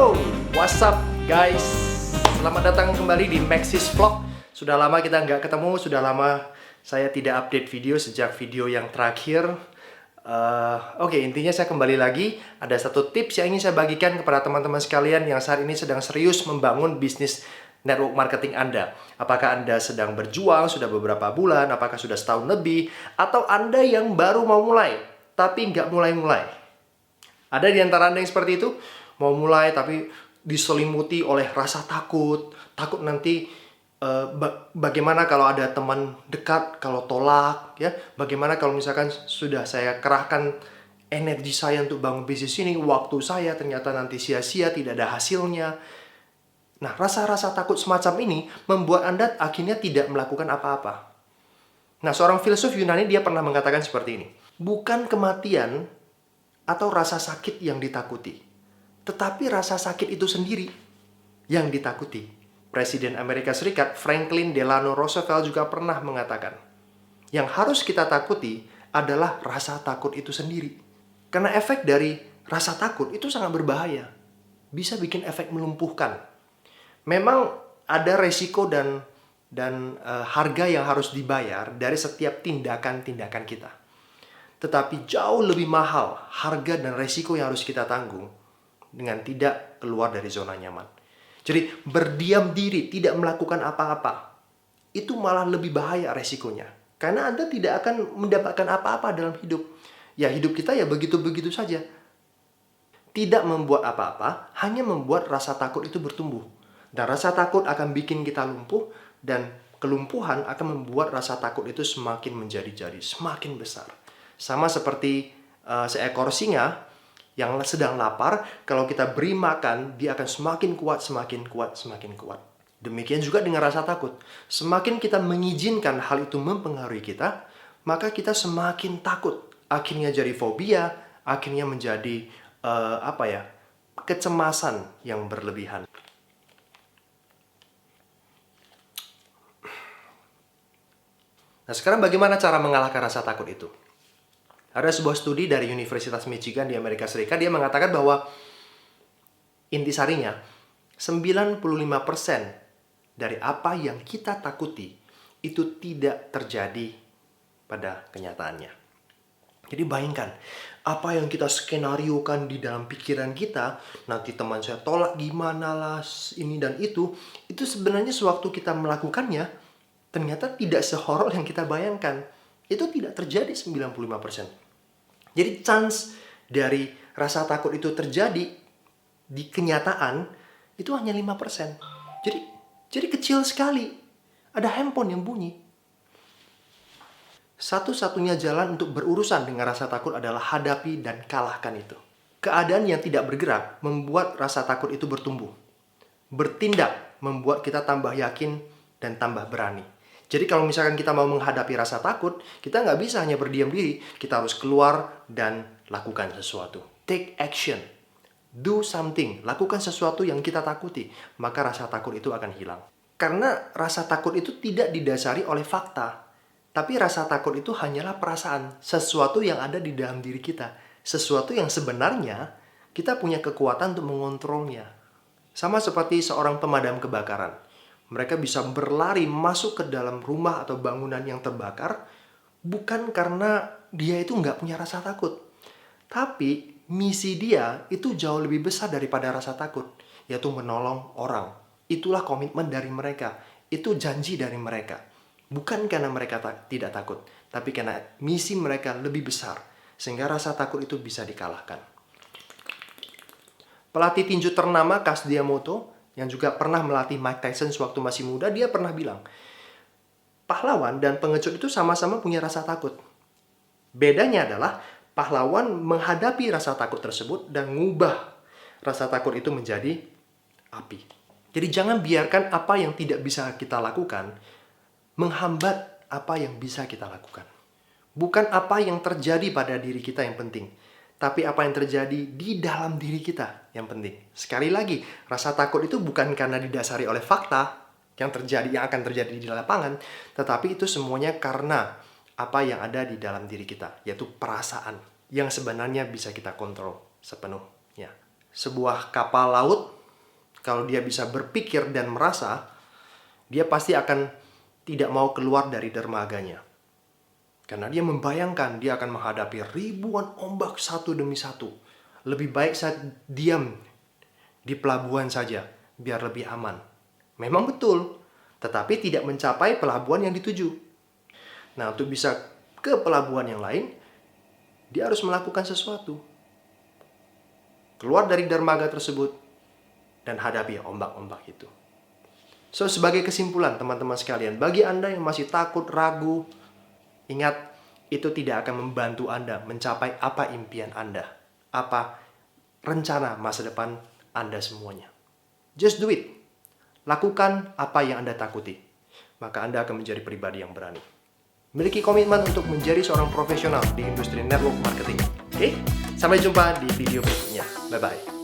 Wow, what's up guys? Selamat datang kembali di Maxis Vlog. Sudah lama kita nggak ketemu, sudah lama saya tidak update video sejak video yang terakhir. Oke, intinya saya kembali lagi. Ada satu tips yang ingin saya bagikan kepada teman-teman sekalian yang saat ini sedang serius membangun bisnis network marketing Anda. Apakah Anda sedang berjuang sudah beberapa bulan, apakah sudah setahun lebih, atau Anda yang baru mau mulai, tapi nggak mulai-mulai. Ada di antara Anda yang seperti itu? Mau mulai tapi diselimuti oleh rasa takut. Takut nanti bagaimana kalau ada teman dekat, kalau tolak, ya. Bagaimana kalau misalkan sudah saya kerahkan energi saya untuk bangun bisnis ini, waktu saya ternyata nanti sia-sia, tidak ada hasilnya. Nah, rasa-rasa takut semacam ini membuat Anda akhirnya tidak melakukan apa-apa. Nah, seorang filsuf Yunani dia pernah mengatakan seperti ini. Bukan kematian atau rasa sakit yang ditakuti, tetapi rasa sakit itu sendiri yang ditakuti. Presiden Amerika Serikat Franklin Delano Roosevelt juga pernah mengatakan, yang harus kita takuti adalah rasa takut itu sendiri. Karena efek dari rasa takut itu sangat berbahaya. Bisa bikin efek melumpuhkan. Memang ada resiko dan harga yang harus dibayar dari setiap tindakan-tindakan kita. Tetapi jauh lebih mahal harga dan resiko yang harus kita tanggung dengan tidak keluar dari zona nyaman. Jadi berdiam diri, tidak melakukan apa-apa, itu malah lebih bahaya resikonya. Karena Anda tidak akan mendapatkan apa-apa dalam hidup. Ya hidup kita ya begitu-begitu saja. Tidak membuat apa-apa, hanya membuat rasa takut itu bertumbuh. Dan rasa takut akan bikin kita lumpuh, dan kelumpuhan akan membuat rasa takut itu semakin menjadi-jadi, semakin besar. Sama seperti seekor singa yang sedang lapar, kalau kita beri makan, dia akan semakin kuat, semakin kuat, semakin kuat. Demikian juga dengan rasa takut. Semakin kita mengizinkan hal itu mempengaruhi kita, maka kita semakin takut. Akhirnya jadi fobia, akhirnya menjadi kecemasan yang berlebihan. Nah, sekarang bagaimana cara mengalahkan rasa takut itu? Ada sebuah studi dari Universitas Michigan di Amerika Serikat, dia mengatakan bahwa intisarinya 95% dari apa yang kita takuti itu tidak terjadi pada kenyataannya. Jadi bayangkan, apa yang kita skenariokan di dalam pikiran kita, nanti teman saya tolak gimana lah, ini dan itu sebenarnya sewaktu kita melakukannya, ternyata tidak sehoror yang kita bayangkan. Itu tidak terjadi 95%. Jadi chance dari rasa takut itu terjadi di kenyataan itu hanya 5%. Jadi kecil sekali. Ada handphone yang bunyi. Satu-satunya jalan untuk berurusan dengan rasa takut adalah hadapi dan kalahkan itu. Keadaan yang tidak bergerak membuat rasa takut itu bertumbuh. Bertindak membuat kita tambah yakin dan tambah berani. Jadi kalau misalkan kita mau menghadapi rasa takut, kita nggak bisa hanya berdiam diri. Kita harus keluar dan lakukan sesuatu. Take action. Do something. Lakukan sesuatu yang kita takuti. Maka rasa takut itu akan hilang. Karena rasa takut itu tidak didasari oleh fakta. Tapi rasa takut itu hanyalah perasaan. Sesuatu yang ada di dalam diri kita. Sesuatu yang sebenarnya kita punya kekuatan untuk mengontrolnya. Sama seperti seorang pemadam kebakaran. Mereka bisa berlari masuk ke dalam rumah atau bangunan yang terbakar bukan karena dia itu nggak punya rasa takut. Tapi misi dia itu jauh lebih besar daripada rasa takut, yaitu menolong orang. Itulah komitmen dari mereka. Itu janji dari mereka. Bukan karena mereka tidak takut, tapi karena misi mereka lebih besar. Sehingga rasa takut itu bisa dikalahkan. Pelatih tinju ternama Kaz Diamoto yang juga pernah melatih Mike Tyson sewaktu masih muda, dia pernah bilang, pahlawan dan pengecut itu sama-sama punya rasa takut. Bedanya adalah pahlawan menghadapi rasa takut tersebut dan mengubah rasa takut itu menjadi api. Jadi jangan biarkan apa yang tidak bisa kita lakukan menghambat apa yang bisa kita lakukan. Bukan apa yang terjadi pada diri kita yang penting, tapi apa yang terjadi di dalam diri kita yang penting. Sekali lagi, rasa takut itu bukan karena didasari oleh fakta yang akan terjadi di lapangan, tetapi itu semuanya karena apa yang ada di dalam diri kita, yaitu perasaan yang sebenarnya bisa kita kontrol sepenuhnya. sebuah kapal laut, kalau dia bisa berpikir dan merasa, dia pasti akan tidak mau keluar dari dermaganya. Karena dia membayangkan dia akan menghadapi ribuan ombak satu demi satu. Lebih baik saya diam di pelabuhan saja, biar lebih aman. Memang betul, tetapi tidak mencapai pelabuhan yang dituju. Nah, untuk bisa ke pelabuhan yang lain, dia harus melakukan sesuatu. Keluar dari dermaga tersebut dan hadapi ombak-ombak itu. So, sebagai kesimpulan teman-teman sekalian, bagi Anda yang masih takut, ragu, ingat, itu tidak akan membantu Anda mencapai apa impian Anda, apa rencana masa depan Anda semuanya. Just do it. Lakukan apa yang Anda takuti. Maka Anda akan menjadi pribadi yang berani. Miliki komitmen untuk menjadi seorang profesional di industri network marketing. Oke? Sampai jumpa di video berikutnya. Bye-bye.